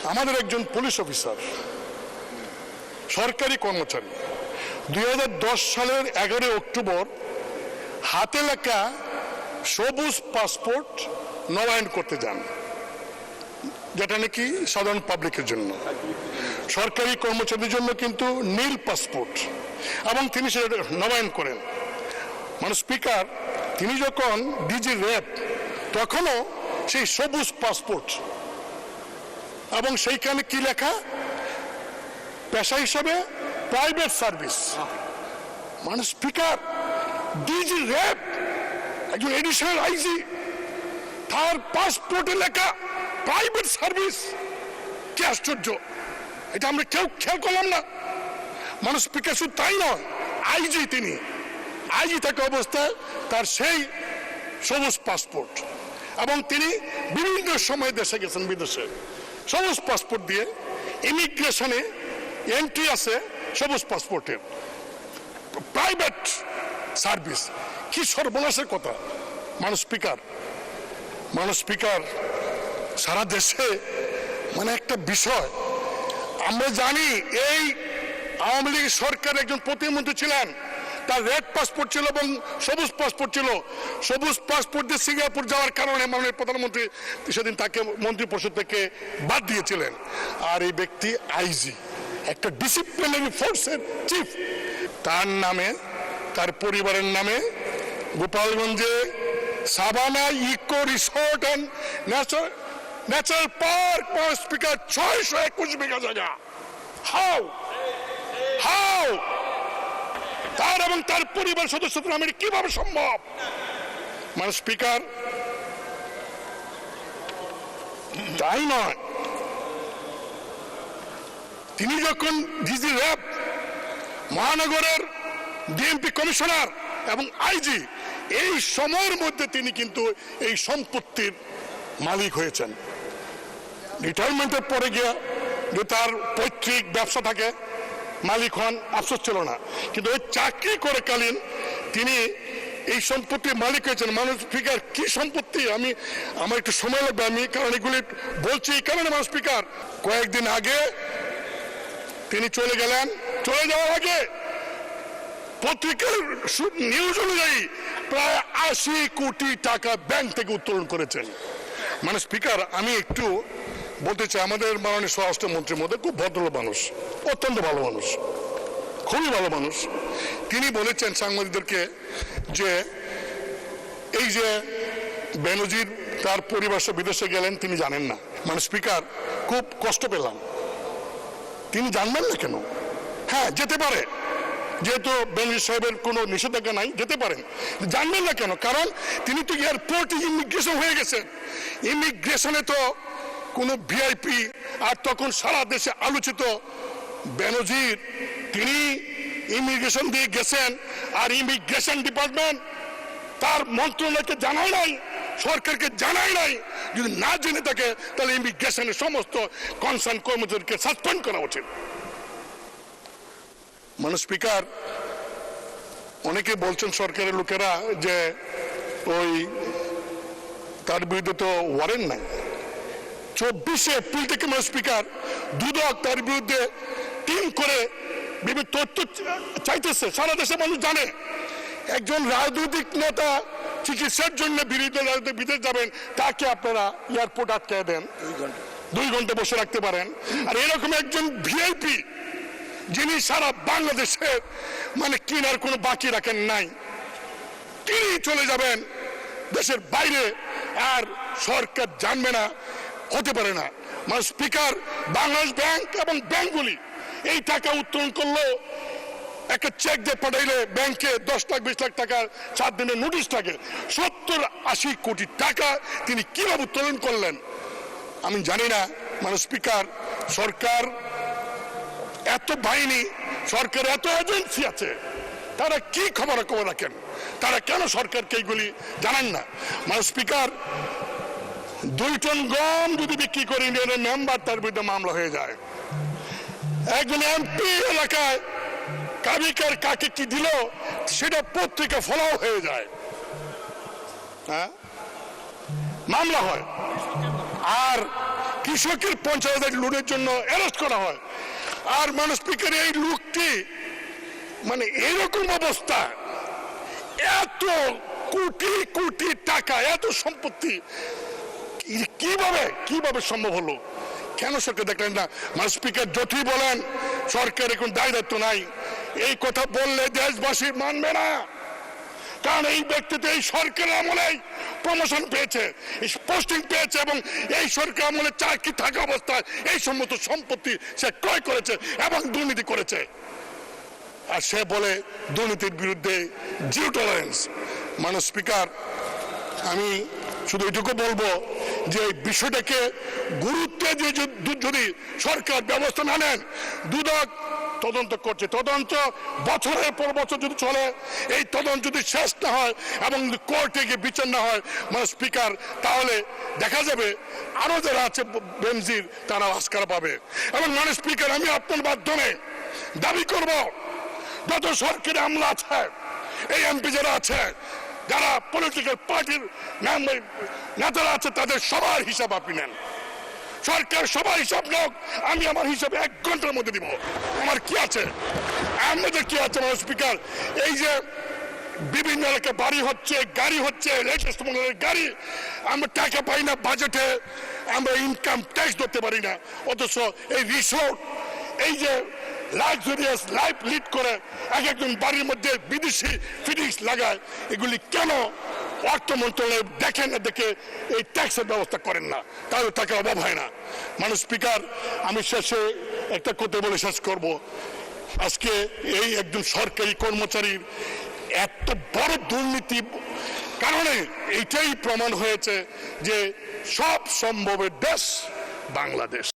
আমাদের একজন police officer, সরকারি কর্মচারী, 2010 সালের 11 অক্টোবর হাতে লেখা সবুজ পাসপোর্ট নবায়ন করতে যান, যেটা নাকি সাধারণ পাবলিকের জন্য। সরকারি কর্মচারীদের জন্য কিন্তু নীল পাসপোর্ট, এবং তিনি সেটা নবায়ন করেন। মানে স্পিকার, তিনি যখন ডিজি র্যাব তখনও সেই সবুজ পাসপোর্ট, এবং সেইখানে কি লেখা, পেশা হিসাবে প্রাইভেট সার্ভিস। মানে স্পিকার, ডিজি র্যাব একজন এডিশনাল আইজি, তার পাসপোর্টে লেখা প্রাইভেট সার্ভিস। কি আশ্চর্য, এটা আমরা কেউ খেয়াল করলাম না। মানুষ স্পিকার শুধু তাই নয়, আইজি, তিনি আইজি থাকা অবস্থায় তার সেই সবুজ পাসপোর্ট, এবং তিনি বিভিন্ন সময় দেশে গেছেন, বিদেশে সবুজ পাসপোর্ট দিয়ে। ইমিগ্রেশনে এন্ট্রি আছে সবুজ পাসপোর্টের, প্রাইভেট সার্ভিস। কি সর্বনাশের কথা। মানুষ স্পিকার, সারা দেশে মানে একটা বিষয়, আমরা জানি এই আওয়ামী লীগ সরকার একজন প্রতিমন্ত্রী ছিলেন, তার রেড পাসপোর্ট ছিল এবং সবুজ পাসপোর্ট ছিল। সবুজ পাসপোর্ট দিয়ে সিঙ্গাপুর যাওয়ার কারণে মাননীয় প্রধানমন্ত্রী সেদিন তাকে মন্ত্রী পরিষদ থেকে বাদ দিয়েছিলেন। আর এই ব্যক্তি আইজি, একটা ডিসিপ্লিনারি ফোর্সের চিফ, তার নামে, তার পরিবারের নামে গোপালগঞ্জে Savanna Eco Resort and Natural Park, speaker, 621 bigha জায়গা। হাউ তার এবং তার পরিবার সদস্যদের নামে কিভাবে সম্ভব? মানে স্পিকার, তাই নয়, তিনি যখন ডিজি র্যাব, মহানগরের ডিএমপি কমিশনার এবং আইজি, এই সময়ের মধ্যে তিনি কিন্তু এই সম্পত্তির মালিক হয়েছেন। রিটায়ারমেন্টের পরে গিয়ে যে তার পৈতৃক ব্যবসা থাকে, মালিক হন, আফসোস ছিল না, কিন্তু ওই চাকরি করে কালীন তিনি এই সম্পত্তির মালিক হয়েছেন। মানুষ স্পিকার, কি সম্পত্তি, আমার একটু সময় লাগবে, আমি কারণ এগুলি বলছি এই কারণে। মানুষ স্পিকার, কয়েকদিন আগে তিনি চলে গেলেন, চলে যাওয়ার আগে পত্রিকার নিউজ অনুযায়ী প্রায় 80 কোটি টাকা ব্যাংক থেকে উত্তোলন করেছেন। মানে স্পিকার, আমি একটু বলতে চাই, আমাদের মাননীয় স্বরাষ্ট্রমন্ত্রীর মধ্যে খুব ভদ্র মানুষ, অত্যন্ত ভালো মানুষ, খুবই ভালো মানুষ। তিনি বলেছেন সাংবাদিকদেরকে যে এই যে বেনজির তার পরিবার বিদেশে গেলেন, তিনি জানেন না। মানে স্পিকার, খুব কষ্ট পেলাম, তিনি জানবেন না কেন? হ্যাঁ, যেতে পারে, যেহেতু বেনজির সাহেবের কোনো নিষেধাজ্ঞা নাই, যেতে পারেন, জানবেন না কেন? কারণ তিনি তো এয়ারপোর্টে ইমিগ্রেশন হয়ে গেছেন। ইমিগ্রেশনে তো কোনো ভিআইপি, আর তখন সারা দেশে আলোচিত বেনজির, তিনি ইমিগ্রেশন দিয়ে গেছেন, আর ইমিগ্রেশন ডিপার্টমেন্ট তার মন্ত্রণালয়কে জানায় নাই, সরকারকে জানায় নাই। যদি না জেনে থাকে তাহলে ইমিগ্রেশনের সমস্ত কনসার্ন কর্মচারীকে সাসপেন্ড করা উচিত। মানে স্পিকার, অনেকে বলছেন সরকারের লোকেরা যে ওই তার বিরুদ্ধে তো ওয়ারেন্ট নাই। 24 এপ্রিল থেকে মানে স্পিকার, দুদক তার বিরুদ্ধে টিম করে বিভিন্ন তথ্য চাইতেছে। সারা দেশে মানুষ জানে একজন রাজনৈতিক নেতা চিকিৎসার জন্য বিদেশ যাবেন, তাকে আপনারা এয়ারপোর্ট আটকে দেন, 2 ঘন্টা বসে রাখতে পারেন। আর এরকম একজন ভিআইপি, যিনি সারা বাংলাদেশের মানে কিনার কোনো বাকি রাখেন নাই, তিনি চলে যাবেন দেশের বাইরে, আর সরকার জানবে না, হতে পারে না। মানে স্পিকার, বাংলাদেশ ব্যাংক এবং ব্যাংকগুলি এই টাকা উত্তোলন করলো, একটা চেক দিয়ে পাঠাইলে ব্যাংকে 10 লাখ 20 লাখ টাকা 4 দিনের নোটিশ থাকে। 70-80 কোটি টাকা তিনি কিভাবে উত্তোলন করলেন আমি জানি না। মানে স্পিকার, সরকার এত বাহিনী, সরকার এত এজেন্সি আছে, তারা কি খবর রাখেন? তারা কেন সরকারকে এইগুলি জানান না? মানে স্পিকার, 2 টন গম যদি বিক্রি করে ইউনিয়নের মেম্বার, তার বিরুদ্ধে মামলা হয়ে যায়। একজন এমপি এলাকায় কাবিকার কাকে কি দিল সেটা পত্রিকা ফলাও হয়ে যায়, হ্যাঁ, মামলা হয়। আর কৃষকের 50,000 লোনের জন্য অ্যারেস্ট করা হয়। আর মাননীয় স্পিকার, এই লোকটি মানে এরকম অবস্থা, এত কোটি কোটি টাকা, এত সম্পত্তি কিভাবে সম্ভব হলো? কেন সরকার দেখলেন না? মাননীয় স্পিকার, যতই বলেন সরকার এখন দায় দায়িত্ব নাই, এই কথা বললে দেশবাসী মানবে না। কারণ এই ব্যক্তি তো এই সরকারের আমলেই প্রমোশন পেয়েছে, পোস্টিং পেয়েছে, এবং এই সরকার আমলে চাকরি থাকা অবস্থায় এই সমস্ত সম্পত্তি সে ক্রয় করেছে এবং দুর্নীতি করেছে। আর সে বলে দুর্নীতির বিরুদ্ধে জিরো টলারেন্স। মাননীয় স্পিকার, আমি শুধু এটুকু বলবো যে এই বিষয়টাকে গুরুত্ব দিয়ে যদি সরকার ব্যবস্থা না নেন, দুদক তদন্ত করছে, তদন্ত বছরের পর বছর যদি চলে, এই তদন্ত যদি শেষ না হয় এবং কোর্টে গিয়ে বিচার না হয় মাননীয় স্পিকার, তাহলে দেখা যাবে আরো যারা আছে বেনজির তারা আস্কারা পাবে। এবং মাননীয় স্পিকার, আমি আপনার মাধ্যমে দাবি করব, যত সরকারি আমলা আছে, এই এমপি যারা আছে, যারা পলিটিক্যাল পার্টির নেতারা আছে, তাদের সবার হিসাব আপনি নেন। সরকার সবার হিসাব হোক, আমি আমার হিসাবে 1 ঘন্টার মধ্যে দিব। আমার কি আছে, আমাদের কি আছে? মাননীয় স্পিকার, এই যে বিভিন্ন এলাকায় বাড়ি হচ্ছে, গাড়ি হচ্ছে, লেটেস্ট মডেলের গাড়ি, আমরা টাকা পাই না বাজেটে, আমরা ইনকাম ট্যাক্স ধরতে পারি না, অথচ এই রিসোর্ট, এই যে লাক্সারিয়াস লাইফ লিড করে একজন বাড়ির মধ্যে বিদেশি ফিটিংস লাগায়, এগুলি কেন অর্থ মন্ত্রণালয় দেখেন না, দেখে এই ট্যাক্সের ব্যবস্থা করেন না? তাহলে টাকার অভাব হয় না। মাননীয় স্পিকার, আমি শেষে একটা কথা বলে শেষ করব। আজকে এই একজন সরকারি কর্মচারীর এত বড় দুর্নীতি কারণে এইটাই প্রমাণ হয়েছে যে সব সম্ভবের দেশ বাংলাদেশ।